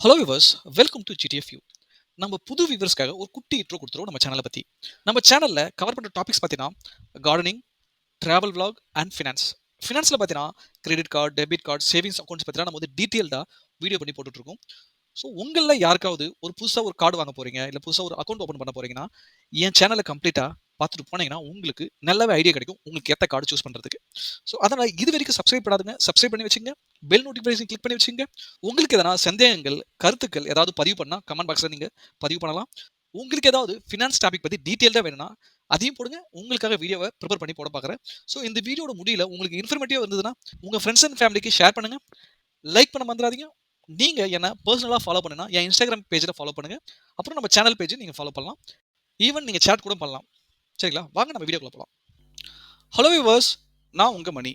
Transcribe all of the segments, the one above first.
Hello viewers, welcome to GTF U. நம்ம புது வியூவர்ஸ்க்காக ஒரு குட்டி இன்ட்ரோ கொடுத்துருவோம் நம்ம சேனலை பற்றி. நம்ம சேனலில் கவர் பண்ணுற டாபிக்ஸ் பார்த்தீங்கன்னா gardening, travel vlog and finance. ஃபினான்ஸில் பார்த்தீங்கன்னா credit card, debit card, savings accounts பார்த்தீங்கன்னா நம்ம வந்து டீட்டெயில்டாக வீடியோ பண்ணி போட்டுட்ருக்கோம். ஸோ உங்களில் யாருக்காவது ஒரு புதுசாக ஒரு கார்டு வாங்க போகிறீங்க, இல்லை புதுசாக ஒரு அக்கௌண்ட் ஓப்பன் பண்ண போகிறீங்கன்னா என் சேனலை கம்ப்ளீட்டாக பார்த்துட்டு போனீங்கன்னா உங்களுக்கு நல்லாவே ஐடியா கிடைக்கும் உங்களுக்கு ஏற்ற கார்டு சூஸ் பண்ணுறதுக்கு. ஸோ அதனால் இது வரைக்கும் சப்ஸ்கிரைப் பண்ணாதுங்க, சப்ஸ்கிரைப் பண்ணி வச்சுங்க, பெல் நோட்டிஃபிகேஷன் கிளிக் பண்ணி வச்சுங்க. உங்களுக்கு எதனா சந்தேகங்கள், கருத்துக்கள் ஏதாவது பதிவு பண்ணால் கமெண்ட் பாக்ஸில் நீங்கள் பதிவு பண்ணலாம். உங்களுக்கு ஏதாவது ஃபினான்ஸ் டாபிக் பற்றி டீட்டெயில்டாக வேணும்னா அதையும் போடுங்க, உங்களுக்காக வீடியோவை ப்ரிப்பேர் பண்ணி போட பார்க்குறேன். ஸோ இந்த வீடியோட முடியல உங்களுக்கு இன்ஃபர்மேட்டிவாக இருந்ததுன்னா உங்கள் ஃப்ரெண்ட்ஸ் அண்ட் ஃபேமிலிக்கு ஷேர் பண்ணுங்கள். லைக் பண்ண மறந்துடாதீங்க. நீங்கள் என்ன பர்சனலாக ஃபாலோ பண்ணுன்னா என் இன்ஸ்டாகிராம் பேஜில் ஃபாலோ பண்ணுங்கள். அப்புறம் நம்ம சேனல் பேஜை நீங்கள் ஃபாலோ பண்ணலாம். ஈவன் நீங்கள் சேட் கூட பண்ணலாம். சரிங்களா? வாங்க நம்ம வீடியோக்குள்ள போகலாம். ஹலோ வியூவர்ஸ், நான் உங்கள் மணி.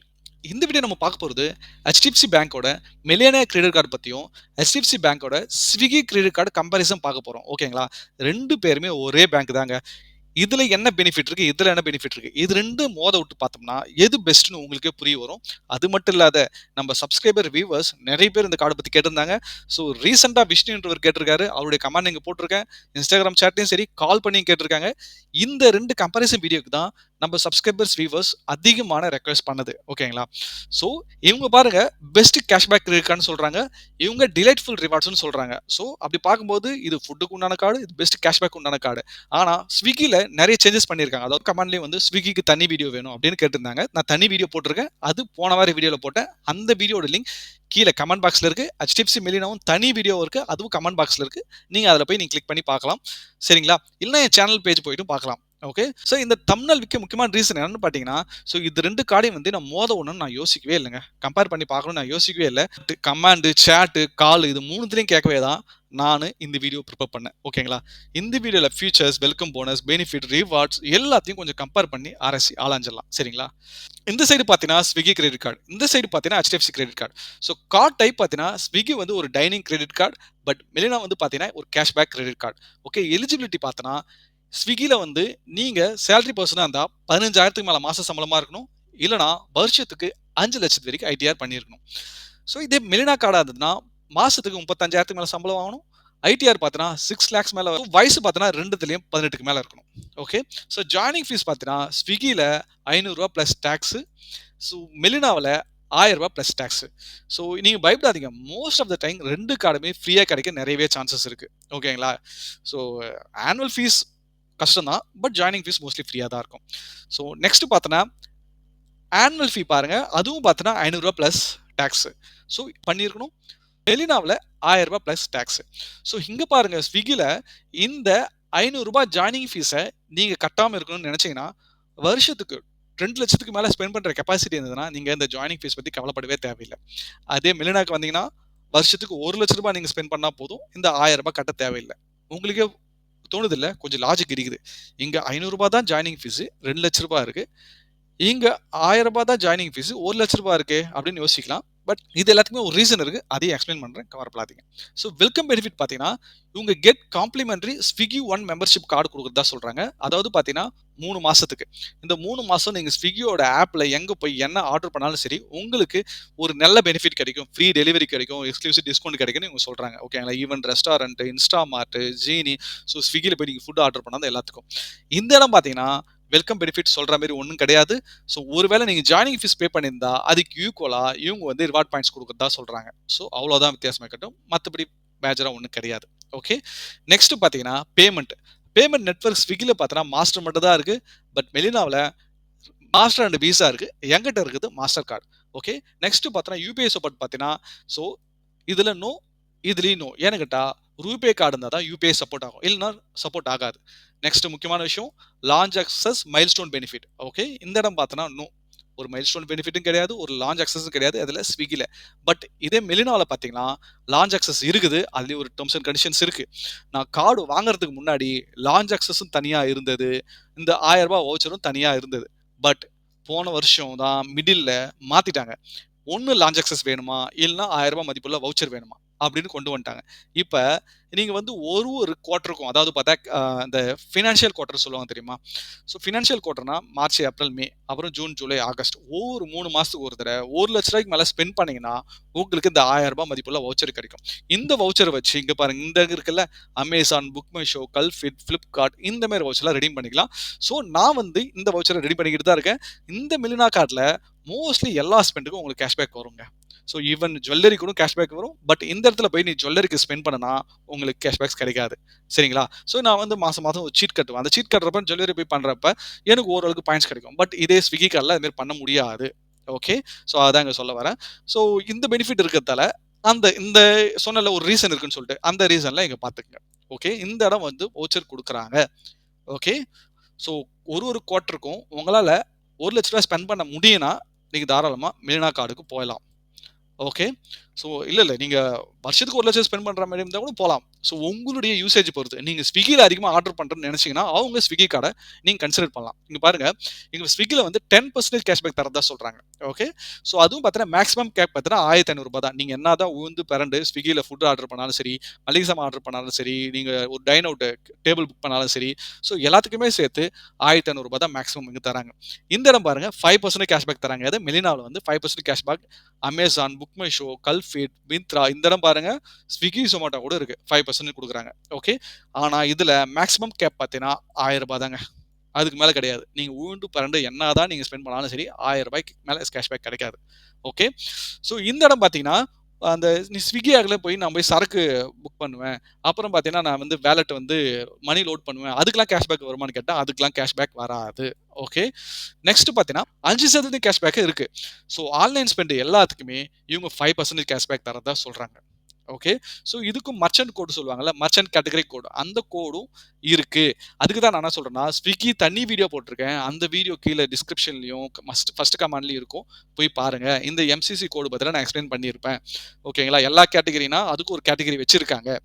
இந்த வீடியோ நம்ம பார்க்க போகிறது ஹெச்டிஎஃப்சி பேங்கோட மில்லியனர் கிரெடிட் கார்டு பற்றியும் ஹெச்டிஎஃப்சி பேங்கோட ஸ்விக்கி கிரெடிட் கார்டு கம்பேரிசன் பார்க்க போகிறோம். ஓகேங்களா? ரெண்டு பேருமே ஒரே பேங்க் தாங்க. இதுல என்ன பெனிஃபிட் இருக்கு, இதுல என்ன பெனிஃபிட் இருக்கு, இது ரெண்டும் மோத விட்டு பார்த்தோம்னா எது பெஸ்ட்னு உங்களுக்கே புரிய வரும். அது மட்டும் இல்லாத நம்ம சப்ஸ்கிரைபர் வியூவர்ஸ் நிறைய பேர் இந்த கார்டை பத்தி கேட்டிருந்தாங்க. ஸோ ரீசெண்டா விஷ்ணுன்றவர் கேட்டிருக்காரு, அவருடைய கமெண்ட் இங்க போட்டிருக்கேன். இன்ஸ்டாகிராம் சாட்லையும் சரி, கால் பண்ணி கேட்டிருக்காங்க. இந்த ரெண்டு கம்பேரிசன் வீடியோக்கு தான் நம்ம சப்ஸ்கிரைபர்ஸ் வியூவர்ஸ் அதிகமான ரெக்வஸ்ட் பண்ணது. ஓகேங்களா? ஸோ இவங்க பாருங்க, பெஸ்ட் கேஷ்பேக் இருக்கான்னு சொல்றாங்க, இவங்க டிலைட்ஃபுல் ரிவார்ட்ஸ்னு சொல்றாங்க. ஸோ அப்படி பார்க்கும்போது இது ஃபுட்டுக்கு உண்டான கார்டு, இது பெஸ்ட் கேஷ்பேக் உண்டான கார்டு. ஆனா ஸ்விக்கில நிறைய சேஞ்சஸ் பண்ணியிருக்காங்க. அதாவது கமெண்ட்லேயும் வந்து ஸ்விக்கிக்கு தனி வீடியோ வேணும் அப்படின்னு கேட்டிருந்தாங்க. நான் தனி வீடியோ போட்டிருக்கேன், அது போன வார வீடியோவில் போட்டேன். அந்த வீடியோட லிங்க் கீழே கமெண்ட் பாக்ஸில் இருக்கு. ஹெச்டிஎஃப்சி மில்லியனாவும் தனி வீடியோ இருக்கு, அதுவும் கமெண்ட் பாக்ஸில் இருக்கு. நீங்க அதில் போய் நீங்க கிளிக் பண்ணி பார்க்கலாம். சரிங்களா? இல்லைன்னா என் சேனல் பேஜ் போயிட்டு பார்க்கலாம். ஓகே. ஸோ இந்த தம்ப்நெயில் விற்க முக்கியமான ரீசன் என்னன்னு பார்த்தீங்கன்னா, ஸோ இது ரெண்டு கார்டையும் வந்து நான் மோத ஒன்றுன்னு நான் யோசிக்கவே இல்லைங்க. கம்பேர் பண்ணி பார்க்கணும்னு நான் யோசிக்கவே இல்லை. கமாண்டு, சேட்டு, கால் இது மூணுத்துலையும் கேட்கவே தான் நான் இந்த வீடியோ ப்ரிப்பேர் பண்ணேன். ஓகேங்களா? இந்த வீடியோவில் features, welcome bonus, benefit, rewards எல்லாத்தையும் கொஞ்சம் கம்பேர் பண்ணி ஆராய்ஞ்சிடலாம். சரிங்களா? இந்த சைடு பார்த்தீங்கன்னா ஸ்விக்கி கிரெடிட் கார்டு, இந்த சைடு பார்த்தீங்கன்னா HDFC credit card. So card type பார்த்தீங்கன்னா ஸ்விக்கி வந்து ஒரு dining credit card, but Millennia வந்து பார்த்தீங்கன்னா ஒரு cashback credit card. Okay. Eligibility பார்த்தோன்னா ஸ்விக்கியில் வந்து நீங்கள் சேலரி பர்சனாக இருந்தால் 15,000க்கு மேலே மாத சம்பளமாக இருக்கணும், இல்லைனா வருஷத்துக்கு 5 லட்சத்து வரைக்கும் ஐடிஆர் பண்ணியிருக்கணும். ஸோ இதே மெலினா கார்டாக இருந்ததுன்னா மாதத்துக்கு 35,000க்கு மேலே சம்பளம் வாங்கணும், ஐடிஆர் பார்த்தீங்கன்னா 6 lakhs மேலே வரும், வயசு பார்த்தீங்கன்னா ரெண்டுத்துலேயும் 18க்கு மேலே இருக்கணும். ஓகே. ஸோ ஜாயினிங் ஃபீஸ் பார்த்தீங்கன்னா ஸ்விக்கியில் 500 ரூபா ப்ளஸ் டேக்ஸு, ஸோ மெலினாவில் 1000 ரூபா ப்ளஸ் டேக்ஸு. ஸோ நீங்கள் பயப்படாதீங்க, மோஸ்ட் ஆஃப் த டைம் ரெண்டு கார்டுமே ஃப்ரீயாக கிடைக்க நிறையவே சான்சஸ் இருக்குது. ஓகேங்களா? ஸோ ஆனுவல் ஃபீஸ் கஷ்டம் தான், பட் ஜாயினிங் ஃபீஸ் மோஸ்ட்லி ஃப்ரீயாக தான் இருக்கும். ஸோ நெக்ஸ்ட் பார்த்தோன்னா ஆனுவல் ஃபீ பாருங்க, அதுவும் பார்த்தோன்னா 500 ரூபா ப்ளஸ் டேக்ஸு. ஸோ பண்ணியிருக்கணும். மெலினாவில் 1000 ரூபா ப்ளஸ் டேக்ஸு. ஸோ இங்கே பாருங்க, ஸ்விக்கியில் இந்த 500 ரூபாய் ஜாயினிங் ஃபீஸை நீங்கள் கட்டாமல் இருக்கணும்னு நினச்சிங்கன்னா வருஷத்துக்கு 2 லட்சத்துக்கு மேலே ஸ்பெண்ட் பண்ணுற கெப்பாசிட்டி இருந்ததுன்னா நீங்கள் இந்த ஜாயினிங் ஃபீஸ் பற்றி கவலைப்படவே தேவையில்லை. அதே மெலினாக்கு வந்தீங்கன்னா வருஷத்துக்கு 1 லட்ச ரூபாய் நீங்கள் ஸ்பெண்ட் பண்ணால் போதும், இந்த 1000 ரூபாய் கட்ட தேவையில்லை. உங்களுக்கே தோணுது இல்லை, கொஞ்சம் லாஜிக் இருக்குது. இங்கே 500 ரூபாய் தான் ஜாயினிங் ஃபீஸு, 2 லட்ச ரூபாய் இருக்குது. இங்கே 1000 ரூபாய் தான் ஜாயினிங் ஃபீஸு, 1 லட்ச ரூபாய் இருக்கே அப்படின்னு யோசிக்கலாம். பட் இது எல்லாத்துக்குமே ஒரு ரீசன் இருக்குது, அதையும் எக்ஸ்பிளைன் பண்ணுறேன், கவலைப்படாதீங்க. ஸோ வெல்கம் பெனிஃபிட் பார்த்தீங்கன்னா இவங்க get complimentary Swiggy one membership card கொடுக்குறதா சொல்கிறாங்க. அதாவது பார்த்தீங்கன்னா 3 மாதத்துக்கு. இந்த 3 மாதம் நீங்கள் ஸ்விக்கியோட ஆப்பில் எங்கே போய் என்ன ஆர்டர் பண்ணாலும் சரி உங்களுக்கு ஒரு நல்ல பெனிஃபிட் கிடைக்கும், ஃப்ரீ டெலிவரி கிடைக்கும், எக்ஸ்க்ளூசிவ் டிஸ்கவுண்ட் கிடைக்கும்னு இவங்க சொல்கிறாங்க. ஓகேங்களா? ஈவன் ரெஸ்டாரண்ட்டு, இன்ஸ்டாமார்ட்டு, ஜீனி, ஸோ ஸ்விக்கியில் போய் நீங்கள் ஃபுட் ஆர்டர் பண்ணால் எல்லாத்துக்கும். இந்த இடம் பார்த்தீங்கன்னா வெல்கம் பெனிஃபிட் சொல்கிற மாதிரி ஒன்றும் கிடையாது. ஸோ ஒருவேளை நீங்கள் ஜாயினிங் ஃபீஸ் பே பண்ணியிருந்தா அதுக்கு ஈக்குவலாக இவங்க வந்து ரிவார்ட் பாயிண்ட்ஸ் கொடுக்குறதா சொல்கிறாங்க. ஸோ அவ்வளோதான் வித்தியாசமாக இருக்கட்டும், மற்றபடி மேஜராக ஒன்றும் கிடையாது. ஓகே. நெக்ஸ்ட் பார்த்தீங்கன்னா பேமெண்ட் நெட்வொர்க் ஸ்விக்கியில் பார்த்தீங்கன்னா மாஸ்டர் மட்டும் தான் இருக்குது, பட் மெலினாவில் மாஸ்டர் அண்ட் விசா இருக்குது, எங்கிட்ட இருக்குது மாஸ்டர் கார்டு. ஓகே. நெக்ஸ்ட் பார்த்தோன்னா யூபிஐ சப்போர்ட் பார்த்தீங்கன்னா ஸோ இதில் நோ, இதுலேயும் நோ. ஏன்னு கேட்டால் ரூபே கார்டு இருந்தால் தான் யூபிஐ சப்போர்ட் ஆகும், இல்லைனா சப்போர்ட் ஆகாது. நெக்ஸ்ட் முக்கியமான விஷயம் launch access milestone benefit. Okay. இந்த இடம் பார்த்தோன்னா நோ, ஒரு மைல்ஸ்டோன் பெனிஃபிட்டும் கிடையாது, ஒரு லான்ச் அக்சஸும் கிடையாது அதில் ஸ்விக்கியில். பட் இதே மெலினாவில் பார்த்தீங்கன்னா லான்ச் அக்சஸ் இருக்குது, அதுலேயும் ஒரு டேர்ம்ஸ் அண்ட் கண்டிஷன்ஸ் இருக்குது. நான் கார்டு வாங்குறதுக்கு முன்னாடி லான்ச் அக்சஸும் தனியாக இருந்தது, இந்த 1000 ரூபாய் வவுச்சரும் தனியாக இருந்தது. பட் போன வருஷம் தான் மிடில் மாற்றிட்டாங்க. ஒன்று லான்ச் அக்சஸ் வேணுமா, இல்லைனா 1000 ரூபாய் மதிப்புள்ள வவுச்சர் வேணுமா, அப்படின்னு கொண்டு வந்துட்டாங்க. இப்ப நீங்க வந்து ஒரு குவார்ட்டருக்கும் அதாவது பார்த்தா இந்த ஃபினான்ஷியல் குவார்ட்டர் சொல்லுவாங்க தெரியுமா? ஸோ ஃபினான்ஷியல் குவார்ட்டர்னா மார்ச், ஏப்ரல், மே அப்புறம் ஜூன், ஜூலை, ஆகஸ்ட் ஒவ்வொரு 3 மாசத்துக்கு ஒரு தடவ ரூ. 1,00,000 மேல ஸ்பெண்ட் பண்ணீங்கன்னா, உங்களுக்கு இந்த ரூ. 1000 மதிப்புள்ள வவுச்சர் கிடைக்கும். இந்த வவுச்சர வச்சு இங்க பாருங்க, இந்த இருக்குல்ல Amazon, book my show, cultfit, Flipkart இந்த மாரி வவுச்சர்லாம் ரெடீம் பண்ணிக்கலாம். ஸோ நான் வந்து இந்த வவுச்சர ரெடி பண்ணிக்கிட்டு தான் இருக்கேன். இந்த மிலினா கார்ட்ல மோஸ்ட்லி எல்லா ஸ்பெண்டுக்கும் உங்களுக்கு கேஷ்பேக் வருங்க. ஸோ ஈவன் ஜுவல்லரி கூட கேஷ்பேக் வரும். பட் இந்த இடத்துல போய் நீ ஜுவல்லரிக்கு ஸ்பெண்ட் பண்ணனா உங்களுக்கு கேஷ்பேக்ஸ் கிடைக்காது. சரிங்களா? ஸோ நான் வந்து மாசம் மாசம் ஒரு சீட் கட்டுவேன். அந்த சீட் கட்டுறப்ப ஜுவல்லரி போய் பண்றப்ப எனக்கு ஓரளவுக்கு பாயிண்ட்ஸ் கிடைக்கும். பட் இதே ஸ்விக்கி கார்ட்ல அது மாரி பண்ண முடியாது. ஓகே. ஸோ அதாங்க சொல்ல வரேன். ஸோ இந்த பெனிஃபிட் இருக்கிறதால இந்த சொன்னல ஒரு ரீசன் இருக்குன்னு சொல்லிட்டு அந்த ரீசன்ல இங்க பாத்துக்கங்க. ஓகே. இந்த இடம் வந்து வவுச்சர் குடுக்குறாங்க. ஓகே. ஸோ ஒரு குவார்ட்டருக்கும் உங்களால ரூ. 1,00,000 ஸ்பெண்ட் பண்ண முடியும்னா, நீங்க தாராளமா மில்னா கார்டுக்கு போயலாம். ஓகே. ஸோ இல்ல. நீங்க வருஷத்துக்கு 1,00,000 ஸ்பெண்ட் பண்ற மாரி இருந்தா கூட போலாம். ஸோ உங்களுடைய யூசேஜ் பொறுத்து. நீங்க Swiggyல அதிகமா ஆர்டர் பண்றேன்னு நெனச்சீங்கன்னா, அவங்க Swiggy கார்ட நீங்க கன்சிடர் பண்ணலாம். இங்க பாருங்க, இங்க Swiggyல வந்து 10% கேஷ்பேக் தரதா சொல்றாங்க. ஓகே. ஸோ அதுவும் பார்த்தீங்கன்னா, மேக்ஸிமம் கேப் பார்த்தீங்கன்னா ரூ. 1,500 தான். நீங்க என்னதான் உழுந்து பெரண்டு Swiggyல ஃபுட் ஆர்டர் பண்ணாலும் சரி, மளிகை சாமான் ஆர்டர் பண்ணாலும் சரி, நீங்க ஒரு டைன் அவுட் டேபிள் புக் பண்ணாலும் சரி, ஸோ எல்லாத்துக்குமே சேர்த்து ரூ. 1,500 தான் மேக்ஸிமம் இங்க தராங்க. இந்த இடம் பாருங்க 5% கேஷ்பேக் தராங்க. அது மெலினால வந்து 5% cashback Amazon, book my show, cultfit, Myntra இந்த இடம் பாருங்க ஸ்விக்கி, சொமேட்டோ கூட இருக்கு. 5% குடுக்குறாங்க. ஓகே. ஆனா இதுல மேக்ஸிமம் கேப் பார்த்தீங்கன்னா ரூ. 1000 தாங்க. அதுக்கு மேல கிடையாது. நீங்க உழுந்து பெரண்டு என்னதான் நீங்க ஸ்பெண்ட் பண்ணாலும் சரி, ரூ. 1000க்கு மேல கேஷ்பேக் கிடைக்காது. ஓகே. ஸோ இந்த இடம் பார்த்தீங்கன்னா, அந்த நீ ஸ்விக்கி ஆப்ல போய் நான் போய் சரக்கு புக் பண்ணுவேன். அப்புறம் பார்த்தீங்கன்னா, நான் வந்து வாலெட் வந்து மணி லோட் பண்ணுவேன். அதுக்கெல்லாம் கேஷ்பேக் வருமான்னு கேட்டா, அதுக்கெல்லாம் கேஷ்பேக் வராது. ஓகே. நெக்ஸ்ட் பார்த்தீங்கன்னா, 5% கேஷ்பேக் இருக்கு. ஸோ ஆன்லைன் ஸ்பெண்ட் எல்லாத்துக்குமே இவங்க 5% கேஷ்பேக் தரதா சொல்றாங்க. ஓகே. ஸோ இதுக்கும் மர்ச்சன்ட் கோடு சொல்லுவாங்கல்ல, மர்ச்சன்ட் கேட்டகரி கோடு. அந்த கோடும் இருக்கு. அதுக்கு தான் நான் என்ன சொல்றேன்னா, ஸ்விக்கி தனி வீடியோ போட்டிருக்கேன். அந்த வீடியோ கீழ டிஸ்கிரிப்ஷன்லயும் ஃபர்ஸ்ட் கமெண்ட்லயும் இருக்கும். போய் பாருங்க. இந்த எம்சிசி கோடு பத்திலாம் நான் எக்ஸ்பிளைன் பண்ணியிருப்பேன். ஓகேங்களா? எல்லா கேட்டகரினா அதுக்கு ஒரு கேட்டகரி வச்சிருக்காங்க.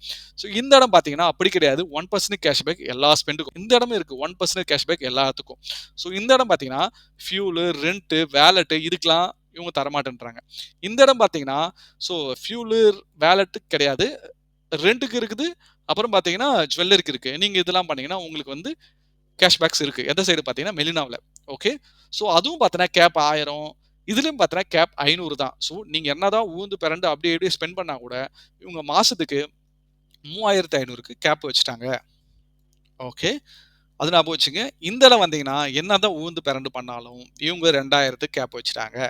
ஸோ இந்த இடம் பார்த்தீங்கன்னா அப்படி கிடையாது. 1% கேஷ்பேக் எல்லா ஸ்பெண்டுக்கும். இந்த இடமும் இருக்கு. 1% கேஷ்பேக் எல்லாத்துக்கும். ஸோ இந்த இடம் பார்த்தீங்கன்னா, ஃபியூலு, ரென்ட், வாலெட் இதுக்கெல்லாம் இவங்க தரமாட்டேன்றாங்க. இந்த இடம் பார்த்தீங்கன்னா, ஸோ ஃபியூலு, வாலெட் கிடையாது. ரென்ட்க்கு இருக்குது. அப்புறம் பார்த்தீங்கன்னா, ஜுவல்லரிக்கு இருக்கு. நீங்க இதெல்லாம் பண்ணீங்கன்னா, உங்களுக்கு வந்து கேஷ்பேக்ஸ் இருக்கு. எந்த சைடு பார்த்தீங்கன்னா, மெலினாவுல. ஓகே. ஸோ அதுவும் பார்த்தீங்கன்னா, கேப் 1000 இதுலயும் பார்த்தீங்கன்னா, கேப் 500 தான். ஸோ நீங்க என்னதான் ஊந்து பெரண்டு அப்படி இப்படி ஸ்பெண்ட் பண்ணா கூட, இவங்க மாசத்துக்கு 3,500க்கு கேப் வச்சுட்டாங்க. ஓகே. அது ஞாபகம் வச்சுங்க. இந்த இடம் வந்தீங்கன்னா, என்னதான் ஊந்து பெரண்டு பண்ணாலும், இவங்க 2,000க்கு கேப் வச்சுட்டாங்க.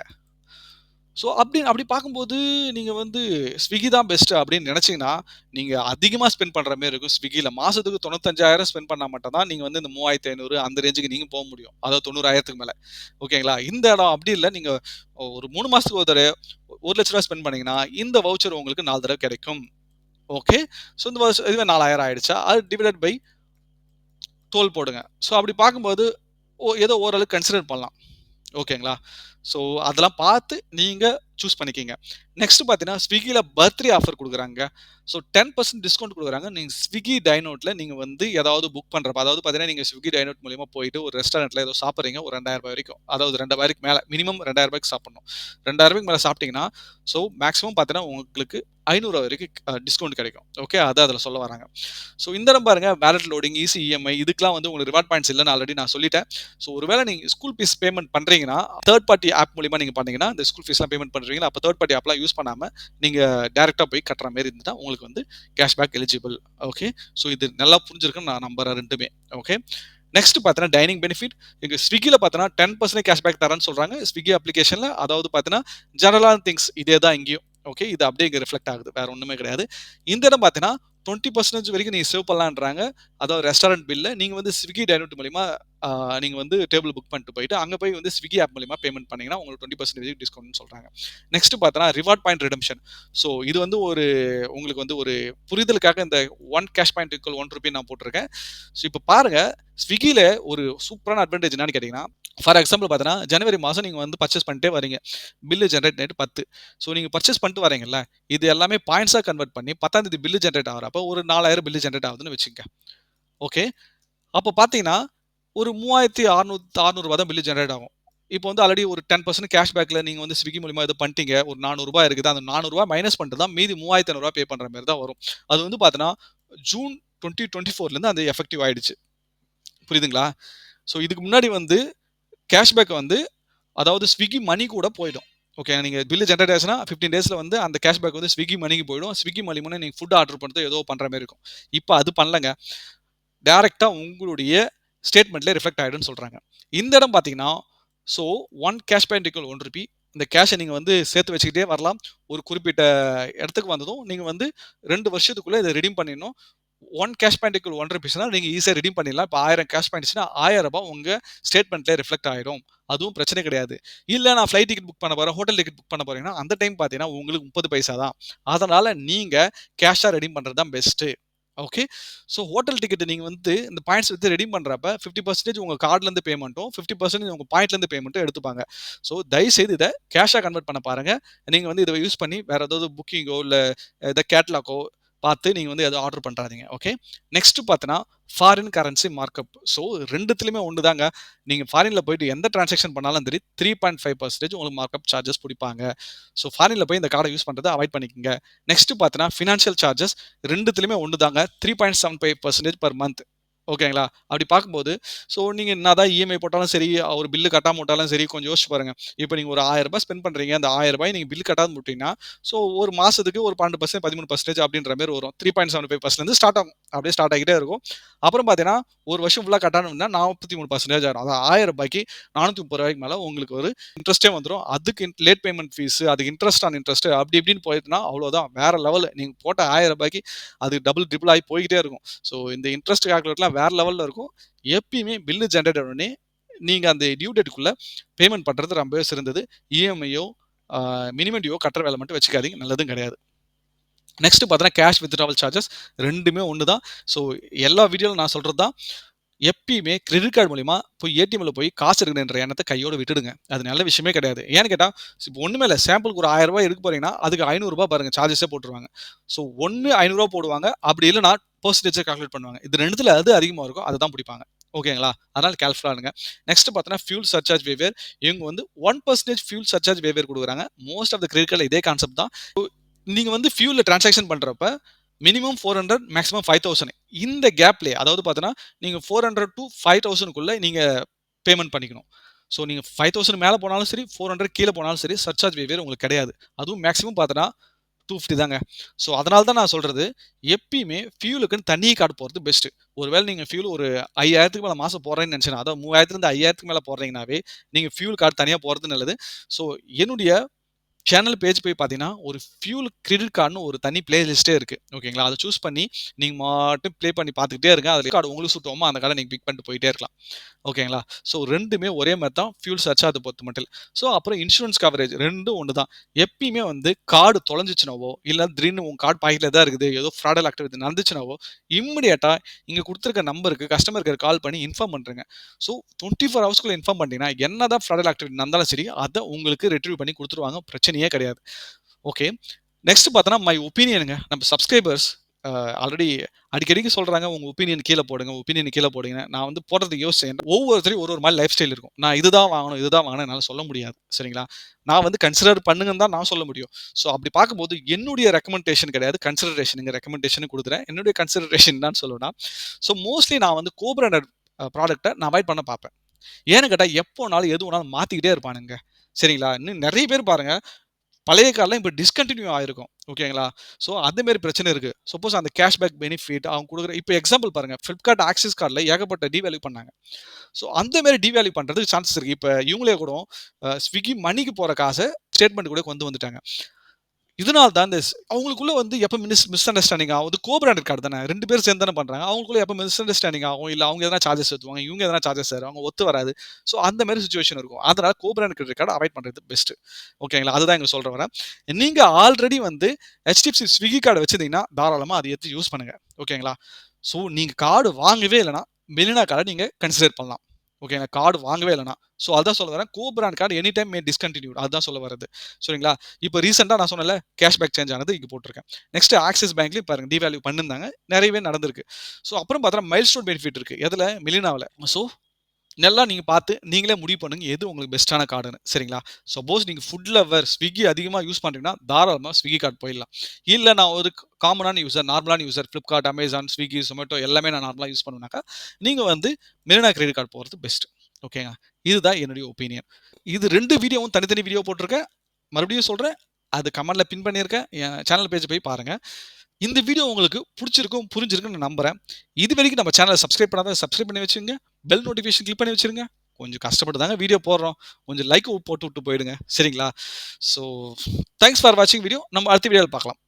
ஸோ அப்படி பார்க்கும்போது, நீங்க வந்து ஸ்விக்கி தான் பெஸ்ட் அப்படின்னு நினைச்சீங்கன்னா, நீங்க அதிகமா ஸ்பெண்ட் பண்ற மாரி இருக்கும் ஸ்விக்கில. மாசத்துக்கு 95,000 ஸ்பெண்ட் பண்ணா மட்டும் தான் நீங்க வந்து இந்த 3,500 அந்த ரேஞ்சுக்கு நீங்க போ முடியும். அதாவது 90,000க்கு மேல. ஓகேங்களா? இந்த இடம் அப்படி இல்ல. நீங்க ஒரு 3 மாசத்துக்கு ஒரு தடவ ரூ. 1,00,000 ஸ்பெண்ட் பண்ணீங்கன்னா, இந்த வவுச்சர் உங்களுக்கு 4 தடவ கிடைக்கும். ஓகே. ஸோ இந்த இதுவே 4,000 ஆயிடுச்சா? அது டிவைடட் பை 12 போடுங்க. ஸோ அப்படி பார்க்கும்போது, ஏதோ ஓரளவுக்கு கன்சிடர் பண்ணலாம். ஓகேங்களா? ஸோ அதெல்லாம் பார்த்து நீங்க சூஸ் பண்ணிக்கங்க. நெக்ஸ்ட் பார்த்தீங்கன்னா, ஸ்விக்கில பர்த்டே ஆஃபர் குடுக்குறாங்க. ஸோ 10% டிஸ்கவுண்ட் குடுக்குறாங்க. நீங்க ஸ்விக்கி டைனவுட்ல நீங்க வந்து ஏதாவது புக் பண்றப்ப, அதாவது பார்த்தீங்கன்னா, நீங்க ஸ்விக்கி டைனவுட் மூலியமா போயிட்டு ஒரு ரெஸ்டாரண்ட்ல ஏதோ சாப்பிடுறீங்க. ஒரு ரூ. 2,000 வரைக்கும். அதாவது ரூ. 2,000க்கு மேல மினிமம் ரூ. 2,000க்கு சாப்பிடணும். ரூ. 2,000க்கு மேல சாப்பிட்டீங்கன்னா, ஸோ மேக்ஸிமம் பார்த்தீங்கன்னா, உங்களுக்கு ரூ. 500 வரைக்கும் டிஸ்கவுண்ட் கிடைக்கும். ஓகே. அதான் அதுல சொல்ல வராங்க. ஸோ இந்த இடம் பாருங்க வாலெட் லோடிங், ஈஸி இஎம்ஐ இதுக்கெல்லாம் வந்து உங்களுக்கு ரிவார்ட் பாயிண்ட்ஸ் இல்லன்னு ஆல்ரெடி நான் சொல்லிட்டேன். ஸோ ஒருவேளை நீங்க ஸ்கூல் ஃபீஸ் பேமெண்ட் பண்றீங்கன்னா, தேர்ட் பார்ட்டி ஆப் மூலியமா நீங்க பண்ணீங்கன்னா, இந்த ஸ்கூல் ஃபீஸ்லாம் பேமெண்ட் பண்றீங்களா, அப்ப தேர்ட் பார்ட்டி ஆப்லாம் யூஸ் பண்ணாம நீங்க டைரக்ட்டா போய் கட்டுற மாரி இருந்துட்டா உங்களுக்கு வந்து கேஷ்பேக் எலிஜிபிள். ஓகே. ஸோ இது நல்லா புரிஞ்சிருக்குன்னு நான் நம்புறேன் 2மே. ஓகே. நெக்ஸ்ட் பார்த்தீங்கன்னா டைனிங் பெனிஃபிட். இங்க ஸ்விக்கில பார்த்தீங்கன்னா 10% கேஷ்பேக் தரேன்னு சொல்றாங்க. ஸ்விக்கி அப்ளிகேஷன்ல அதாவது பார்த்தீங்கன்னா, ஜெனரலான திங்ஸ் இதே தான் இங்கேயும். ஓகே. இது அப்படியே இங்க ரிஃப்ளெக்ட் ஆகுது. வேற ஒண்ணுமே கிடையாது. இந்த இடம் பார்த்தீங்கன்னா, 20% வரைக்கும் நீங்க சேவ் பண்ணலான்றாங்க. அதாவது ரெஸ்டாரண்ட் பில்ல நீங்க வந்து ஸ்விக்கி டைனவுட் மூலியமா நீங்க வந்து டேபிள் புக் பண்ணிட்டு போயிட்டு, அங்க போய் வந்து ஸ்விக்கி ஆப் மூலியமா பேமெண்ட் பண்ணீங்கன்னா, உங்களுக்கு 20% டிஸ்கவுண்ட்னு சொல்றாங்க. நெக்ஸ்ட் பார்த்தோன்னா, ரிவார்ட் பாயிண்ட் ரிடெம்ப்ஷன். ஸோ இது வந்து உங்களுக்கு வந்து ஒரு புரிதலுக்காக இந்த 1 கேஷ் பாயிண்ட் ஈக்குவல் ₹1 நான் போட்டிருக்கேன். ஸோ இப்ப பாருங்க, ஸ்விக்கில ஒரு சூப்பரான அட்வான்டேஜ் என்னன்னு கேட்டீங்கன்னா, ஃபார் எக்ஸாம்பிள் பார்த்தீங்கன்னா, ஜனவரி மாசம் நீங்க வந்து பர்ச்சேஸ் பண்ணிட்டே வரீங்க. Bill generate date 10. ஸோ நீங்க பர்ச்சேஸ் பண்ணிட்டு வரீங்கல்ல, இது எல்லாமே பாயிண்ட்ஸா கன்வெர்ட் பண்ணி 10ஆம் தேதி பில் ஜெனரேட் ஆகுறப்ப ஒரு 4,000 பில் ஜெனரேட் ஆகுதுன்னு வச்சுக்கங்க. ஓகே. அப்ப பார்த்தீங்கன்னா, ஒரு ரூ. 3,600 தான் பில் ஜெனரேட் ஆகும். இப்போ வந்து ஆல்ரெடி ஒரு 10% கேஷ்பேக்ல நீங்க வந்து ஸ்விக்கி மூலியமா இது பண்ணிட்டீங்க. ஒரு ரூ. 400 இருக்குது. அந்த ரூ. 400 மைனஸ் பண்ணிட்டு தான் மீதி ரூ. 3500 பே பண்ற மாரி தான் வரும். அது வந்து பார்த்தீங்கன்னா, ஜூன் 2024லேருந்து அது எஃபெக்டிவ் ஆயிடுச்சு. புரியுதுங்களா? ஸோ இதுக்கு முன்னாடி வந்து கேஷ்பேக் வந்து அதாவது ஸ்விக்கி மணி கூட போயிடும். ஓகே. நீங்க பில் ஜெனரேட் ஆச்சுன்னா 15 டேஸ்ல வந்து அந்த கேஷ்பேக் வந்து ஸ்விக்கி மணிக்கு போயிடும். ஸ்விக்கி மூலியமா நீங்க ஃபுட் ஆர்டர் பண்றது ஏதோ பண்ற மாரி இருக்கும். இப்ப அது பண்ணலங்க. டைரக்ட்டா உங்களுடைய ஸ்டேட்மெண்ட்ல ரிஃப்ளெக்ட் ஆயிடும்னு சொல்றாங்க. இந்த இடம் பார்த்தீங்கன்னா, ஸோ 1 கேஷ் பாயிண்ட் ஈக்குவல் ₹1 இந்த கேஷ நீங்க வந்து சேர்த்து வச்சுக்கிட்டே வரலாம். ஒரு குறிப்பிட்ட இடத்துக்கு வந்ததும் நீங்க வந்து 2 வருஷத்துக்குள்ள இத ரெடீம் பண்ணிடணும். 1 கேஷ் பாயிண்ட் ஈக்குவல் ₹1னா நீங்க ஈஸியா ரெடீம் பண்ணிடலாம். இப்ப 1000 கேஷ் பாயிண்ட்ஸ்னா ரூ. 1000 உங்க ஸ்டேட்மெண்ட்ல ரிஃப்ளெக்ட் ஆயிடும். அதுவும் பிரச்சனை கிடையாது. இல்ல நான் ஃப்ளைட் டிக்கெட் புக் பண்ண போறேன், ஹோட்டல் டிக்கெட் புக் பண்ண போறீங்கன்னா, அந்த டைம் பார்த்தீங்கன்னா உங்களுக்கு 30 பைசா தான். அதனால நீங்க கேஷா ரெடீம் பண்றது தான் best. Okay. So hotel ticket நீங்க வந்து இந்த பாயிண்ட்ஸ் வச்சு ரெடீம் பண்றப்ப 50% உங்க கார்ட்லேருந்து பேமெண்ட்டும் 50% உங்க பாயிண்ட்லேருந்து பேமெண்ட்டும் எடுத்துப்பாங்க. ஸோ தயவுசெய்து இத கேஷா கன்வெர்ட் பண்ண பாருங்க. நீங்க வந்து இத யூஸ் பண்ணி வேற ஏதாவது புக்கிங்கோ இல்ல கேட்லாக்கோ பார்த்து நீங்க வந்து எதுவும் ஆர்டர் பண்றாதீங்க. ஓகே. நெக்ஸ்ட் பார்த்தீங்கன்னா ஃபாரின் கரன்சி மார்க்அப். ஸோ 2த்துலயுமே ஒண்ணு தாங்க. நீங்க ஃபாரின்ல போயிட்டு எந்த டிரான்சாக்ஷன் பண்ணாலும் சரி 3.5% உங்களுக்கு மார்க்அப் சார்ஜஸ் புடிப்பாங்க. ஸோ ஃபாரின்ல போய் இந்த கார்ட யூஸ் பண்றத அவாய்ட் பண்ணிக்கங்க. நெக்ஸ்ட் பார்த்தீங்கன்னா ஃபினான்ஷியல் சார்ஜஸ் 2த்துலயுமே ஒண்ணு தாங்க. 3.75% பெர் மந்த். ஓகேங்களா? அப்படி பார்க்கும்போது, ஸோ நீங்க என்னதான் இஎம்ஐ போட்டாலும் சரி, ஒரு பில் கட்டாம விட்டாலும் சரி, கொஞ்சம் யோசிச்சு பாருங்க. இப்ப நீங்க ஒரு ரூ. 1000 ஸ்பெண்ட் பண்றீங்க. அந்த ரூ. 1000 நீங்க பில் கட்டாம விட்டீங்கன்னா, ஸோ ஒரு மாசத்துக்கு ஒரு 12% 13% அப்படின்ற மாரி வரும். 3.75% ஸ்டார்ட் ஆகும். அப்படியே ஸ்டார்ட் ஆகிட்டே இருக்கும். அப்புறம் பார்த்தீங்கன்னா, ஒரு வருஷம் ஃபுல்லா கட்டணும்னா 43% ஆயிடும். அதான் ரூ. 1000க்கு ரூ. 430 மேல உங்களுக்கு ஒரு இன்ட்ரெஸ்ட்டே வந்துரும். அதுக்கு லேட் பேமெண்ட் ஃபீஸ், அதுக்கு இன்ட்ரெஸ்ட் ஆன் இன்ட்ரெஸ்ட் அப்படி இப்படின்னு போயிட்டுனா அவ்வளோதான். வேற லெவல். நீங்க போட்ட ரூ. 1000க்கு அது டபுள், ட்ரிபிள் ஆகி போய்க்கிட்டே இருக்கும். ஸோ இந்த இன்ட்ரெஸ்ட் கால்குலேட்லாம் வேற லெவல்ல இருக்கும். எப்பயுமே பில் ஜெனரேட் ஆன உடனே நீங்க அந்த டியூ டேட்க்குள்ள பேமெண்ட் பண்றது ரொம்பவே சிறந்தது. இஎம்ஐயோ மினிமம் டியூவோ கட்டுற வேலை மட்டும் வச்சுக்காதீங்க. நல்லதும் கிடையாது. நெக்ஸ்ட் பார்த்தீங்கன்னா கேஷ் வித்ட்ராவல் சார்ஜஸ் 2மே ஒண்ணு தான். ஸோ எல்லா வீடியோலும் நான் சொல்றது தான். எப்பயுமே கிரெடிட் கார்டு மூலியமா போய் ஏடிஎம்ல போய் காசு எடுக்கணுன்ற எண்ணத்த கையோட விட்டுடுங்க. அது நல்ல விஷயமே கிடையாது. ஏன்னு கேட்டா, இப்போ ஒண்ணுமே இல்ல. சாம்பிளுக்கு ஒரு ரூ. 1000 எடுக்க போறீங்கன்னா, அதுக்கு ரூ. 500 பாருங்க சார்ஜஸே போட்டுருவாங்க. ஸோ ஒண்ணு ரூ. 500 போடுவாங்க. அப்படி இல்லன்னா பெர்சன்டேஜா கால்குலேட் பண்ணுவாங்க. இது 2த்துல எது அதிகமா இருக்கோ அத தான் புடிப்பாங்க. ஓகேங்களா? அதனால கேர்ஃபுல்லா இருங்க. நெக்ஸ்ட் பார்த்தீங்கன்னா ஃபியூல் சர்சார்ஜ் வேவியர். இவங்க வந்து 1% ஃபியூல் சர்சார்ஜ் வேவியர் குடுக்குறாங்க. மோஸ்ட் ஆஃப் த கிரெடிட் கார்ட்ல இதே கான்செப்ட் தான். நீங்க வந்து ஃபியூல்ல டிரான்சாக்ஷன் பண்றப்ப மினிமம் 400 மேக்ஸிமம் 5000 இந்த கேப்லயே அதாவது பார்த்தீங்கன்னா நீங்க 400 to 5000க்குள்ள நீங்க பேமெண்ட் பண்ணிக்கணும். ஸோ நீங்க 5000 மேல போனாலும் சரி 400 கீழ போனாலும் சரி சர்சார்ஜ் வேவியர் உங்களுக்கு கிடையாது. அதுவும் மேக்ஸிமம் பார்த்தீங்கன்னா 250 தாங்க. ஸோ அதனால தான் நான் சொல்றது எப்பயுமே ஃபியூலுக்குன்னு தனி கார்டு போறது பெஸ்ட். ஒருவேளை நீங்க ஃபியூல் ஒரு 5000க்கு மேல மாசம் போடுறேன்னு நினைச்சீங்கன்னா அதாவது 3000லேருந்து 5000க்கு மேல போடுறீங்கனாவே நீங்க ஃபியூல் கார்டு தனியா போறது நல்லது. ஸோ என்னுடைய சேனல் பேஜ் போய் பார்த்தீங்கன்னா, ஒரு ஃபியூல் கிரெடிட் கார்டுன்னு ஒரு தனி பிளே லிஸ்ட்டே இருக்கு. ஓகேங்களா? அத சூஸ் பண்ணி நீங்க பாட்டுக்கு ப்ளே பண்ணி பார்த்துக்கிட்டே இருங்க. அதுல கார்டு உங்களுக்கு சூட் ஆகுமோ அந்த கார்ட நீங்க பிக் பண்ணிட்டு போயிட்டே இருக்கலாம். ஓகேங்களா? ஸோ 2மே ஒரே மாரி தான். ஃபியூல் சர்சார்ஜ் பொறுத்த மட்டும். ஸோ அப்புறம் இன்சூரன்ஸ் கவரேஜ் 2ம் ஒண்ணு தான். எப்பயுமே வந்து கார்டு தொலைஞ்சுச்சுனாவோ, இல்ல திடீர்னு உங்க கார்டு பாக்கெட்ல தான் இருக்குது. ஏதோ ஃப்ராடல் ஆக்டிவிட்டி நடந்துச்சுனாவோ, இம்மீடியட்டா இங்க குடுத்திருக்க நம்பருக்கு கஸ்டமர் கேர் கால் பண்ணி இன்ஃபார்ம் பண்றேங்க. ஸோ 24 ஹவர்ஸ்க்குள்ள இன்ஃபார்ம் பண்ணிட்டீங்கன்னா, என்னதான் ஃப்ராடல் ஆக்டிவிட்டி நடந்தாலும் சரி, அத உங்களுக்கு ரிட்ரீவ் பண்ணி குடுத்துருவாங்க. பிரச்சனையே கிடையாது. ஓகே. நெக்ஸ்ட் பார்த்தோன்னா, மை ஒப்பீனியன்ங்க. நம்ம சப்ஸ்கிரைபர்ஸ் ஆல்ரெடி அடிக்கடிக்கு சொல்றாங்க, உங்க ஒப்பீனியன் கீழ போடுங்க, ஒப்பீனியன் கீழ போடுங்கன்னு. நான் வந்து போடுறதுக்கு யோசிச்சேன். ஒவ்வொருத்தரையும் ஒரு ஒரு மாரி லைஃப் ஸ்டைல் இருக்கும். நான் இதுதான் வாங்கணும், இதுதான் வாங்கணும்னு என்னால சொல்ல முடியாது. சரிங்களா? நான் வந்து கன்சிடர் பண்ணுங்கன்னு தான் நான் சொல்ல முடியும். ஸோ அப்படி பார்க்கும்போது என்னுடைய ரெக்கமெண்டேஷன் கிடையாது. கன்சிடரேஷன்ங்க ரெக்கமெண்டேஷன் குடுக்குறேன். என்னுடைய கன்சிடரேஷன் என்னான்னு சொல்லணும்னா, ஸோ மோஸ்ட்லி நான் வந்து கோ பிராண்டட் ப்ராடக்ட்ட நான் அவாய்ட் பண்ண பார்ப்பேன். ஏன்னு கேட்டா, எப்போனாலும் எது வேணாலும் மாத்திக்கிட்டே இருப்பானுங்க. சரிங்களா? இன்னும் நெறைய பேர் பாருங்க பழைய கார்லாம் இப்ப டிஸ்கன்டின்யூ ஆயிருக்கும். ஓகேங்களா? ஸோ அந்த மாரி பிரச்சனை இருக்கு. சப்போஸ் அந்த கேஷ்பேக் பெனிஃபிட் அவங்க குடுக்குற இப்ப எக்ஸாம்பிள் பாருங்க. Flipkart, Axis கார்ட்ல ஏகப்பட்ட டீவேல்யூ பண்ணாங்க. ஸோ அந்த மாரி டீவேல்யூ பண்றதுக்கு சான்சஸ் இருக்கு. இப்ப இவங்களே கூட Swiggy மணிக்கு போற காச ஸ்டேட்மெண்ட் கூட கொண்டு வந்துட்டாங்க. இதனால தான் அவங்களுக்குள்ள வந்து எப்ப மிஸ் அண்டர்ஸ்டாண்டிங் ஆகும். அது கோ பிராண்டட் கார்டு தானே. 2 பேரும் சேர்ந்து தானே பண்றாங்க. அவங்களுக்குள்ள எப்ப மிஸ் அண்டர்ஸ்டாண்டிங் ஆகும். இல்ல அவங்க எதனா சார்ஜஸ் ஏத்துவாங்க. இவங்க எதனா சார்ஜஸ் ஏறுவாங்க. ஒத்து வராது. ஸோ அந்த மாரி சிச்சுவேஷன் இருக்கும். அதனால கோ பிராண்டட் கிரெடிட் கார்ட அவாய்ட் பண்றது பெஸ்ட். ஓகேங்களா? அதுதான் இங்க சொல்ல வரேன். நீங்க ஆல்ரெடி வந்து HDFC ஸ்விக்கி கார்டு வச்சிருந்தீங்கன்னா, தாராளமா அத எடுத்து யூஸ் பண்ணுங்க. ஓகேங்களா? ஸோ நீங்க கார்டு வாங்கவே இல்லன்னா, மெரினா கார்ட நீங்க கன்சிடர் பண்ணலாம். ஓகேங்களா? கார்டு வாங்கவே இல்லன்னா. ஸோ அதான் சொல்ல வரேன். கோ பிராண்ட் கார்டு எனி டைம் மே டிஸ்கன்டின்யூட். அதுதான் சொல்ல வரது. சரிங்களா? இப்ப ரீசென்ட்டா நான் சொன்னேன்ல, கேஷ்பேக் சேஞ்ச் ஆனது இங்க போட்டுருக்கேன். நெக்ஸ்ட் ஆக்சிஸ் பேங்க்லயும் பாருங்க டிவேல்யூ பண்ணிருந்தாங்க. நெறையவே நடந்திருக்கு. ஸோ அப்புறம் பார்த்தா மைல்ஸ்டோன் பெனிஃபிட் இருக்கு. எதுல? மிலினாவுல. ஸோ நல்லா நீங்க பார்த்து நீங்களே முடிவு பண்ணுங்க எது உங்களுக்கு பெஸ்ட்டான கார்டுன்னு. சரிங்களா? சப்போஸ் நீங்க ஃபுட் லவர் ஸ்விக்கி அதிகமா யூஸ் பண்றீங்கன்னா, தாராளமா ஸ்விக்கி கார்ட் போயிடலாம். இல்ல நான் ஒரு காமனான யூசர், நார்மலான user Flipkart, Amazon, Swiggy, Zomato எல்லாமே நான் நார்மலா யூஸ் பண்ணுவேனாக்கா, நீங்க வந்து மெரினா கிரெடிட் கார்ட் போறது பெஸ்ட். ஓகேங்க. இதுதான் என்னுடைய ஒப்பீனியன். இது 2 வீடியோவும் தனித்தனி வீடியோ போட்டிருக்கேன். மறுபடியும் சொல்றேன். அது கமெண்ட்ல பின் பண்ணியிருக்கேன். என் சேனல் பேஜ் போய் பாருங்க. இந்த வீடியோ உங்களுக்கு புடிச்சிருக்கும், புரிஞ்சிருக்கும்னு நான் நம்புறேன். இதுவரைக்கும் நம்ம சேனல சப்ஸ்கிரைப் பண்ணாதவங்க சப்ஸ்கிரைப் பண்ணி வச்சுக்கங்க. பெல் நோட்டிஃபிகேஷன் கிளிக் பண்ணி வச்சிருங்க. கொஞ்சம் கஷ்டப்பட்டு தாங்க வீடியோ போடுறோம். கொஞ்சம் லைக் போட்டு விட்டு போயிடுங்க. சரிங்களா? ஸோ தேங்க்ஸ் ஃபார் வாட்சிங் வீடியோ. நம்ம அடுத்த வீடியோல பார்க்கலாம்.